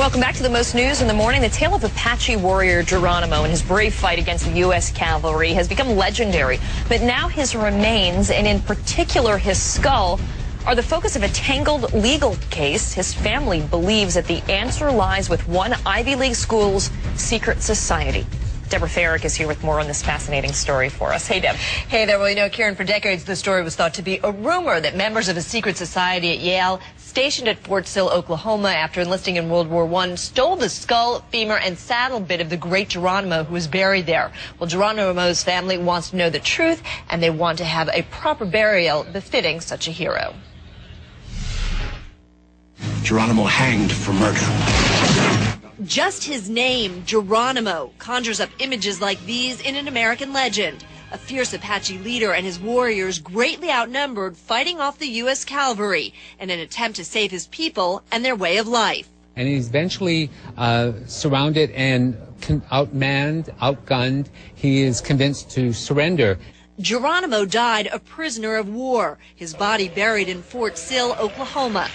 Welcome back to the most news in the morning. The tale of Apache warrior Geronimo and his brave fight against the U.S. cavalry has become legendary. But now his remains, and in particular his skull, are the focus of a tangled legal case. His family believes that the answer lies with one Ivy League school's secret society. Debra Feyerick is here with more on this fascinating story for us. Hey, Deb. Hey there. Well, you know, Karen, for decades, the story was thought to be a rumor that members of a secret society at Yale, stationed at Fort Sill, Oklahoma, after enlisting in World War I, stole the skull, femur, and saddle bit of the great Geronimo, who was buried there. Well, Geronimo's family wants to know the truth, and they want to have a proper burial befitting such a hero. Geronimo hanged for murder. Just his name, Geronimo, conjures up images like these in an American legend. A fierce Apache leader and his warriors greatly outnumbered, fighting off the U.S. cavalry in an attempt to save his people and their way of life. And he's eventually surrounded and outmanned, outgunned. He is convinced to surrender. Geronimo died a prisoner of war, his body buried in Fort Sill, Oklahoma.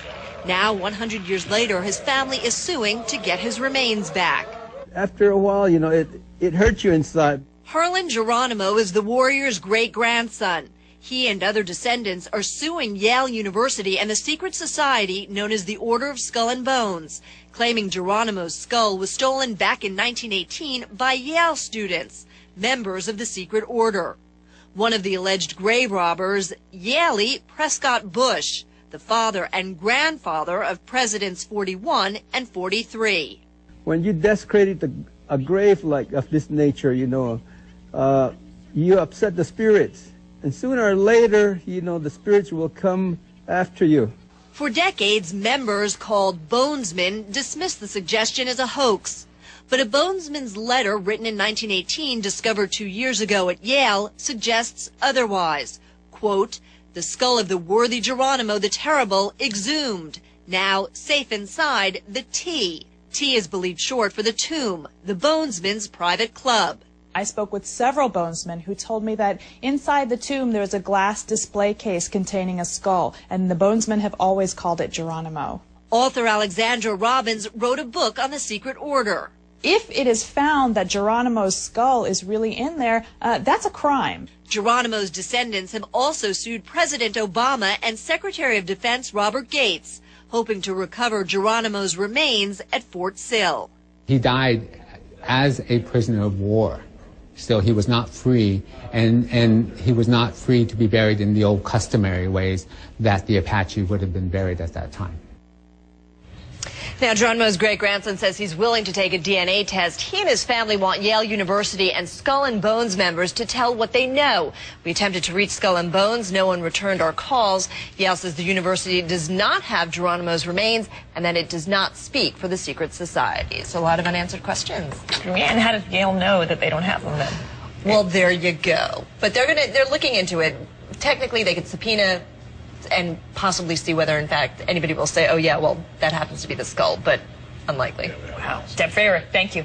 Now, 100 years later, his family is suing to get his remains back. After a while, you know, it hurts you inside. Harlan Geronimo is the warrior's great-grandson. He and other descendants are suing Yale University and the secret society known as the Order of Skull and Bones, claiming Geronimo's skull was stolen back in 1918 by Yale students, members of the secret order. One of the alleged grave robbers, Did Prescott Bush, the father and grandfather of Presidents 41 and 43. When you desecrate a grave like of this nature, you know, you upset the spirits. And sooner or later, you know, the spirits will come after you. For decades, members called bonesmen dismissed the suggestion as a hoax. But a bonesman's letter written in 1918, discovered 2 years ago at Yale, suggests otherwise. Quote, "The skull of the worthy Geronimo the Terrible exhumed. Now, safe inside, the T. T is believed short for the tomb, the bonesman's private club." I spoke with several bonesmen who told me that inside the tomb there is a glass display case containing a skull, and the bonesmen have always called it Geronimo. Author Alexandra Robbins wrote a book on the secret order. If it is found that Geronimo's skull is really in there, that's a crime. Geronimo's descendants have also sued President Obama and Secretary of Defense Robert Gates, hoping to recover Geronimo's remains at Fort Sill. He died as a prisoner of war. Still, he was not free, and he was not free to be buried in the old customary ways that the Apache would have been buried at that time. Now, Geronimo's great-grandson says he's willing to take a DNA test. He and his family want Yale University and Skull and Bones members to tell what they know. We attempted to reach Skull and Bones. No one returned our calls. Yale says the university does not have Geronimo's remains and that it does not speak for the secret society. So a lot of unanswered questions. Yeah, and how does Yale know that they don't have them then? Well, there you go. But they're looking into it. Technically, they could subpoena and possibly see whether, in fact, anybody will say, oh, yeah, well, that happens to be the skull, but unlikely. Wow. Deb Feyerick, thank you.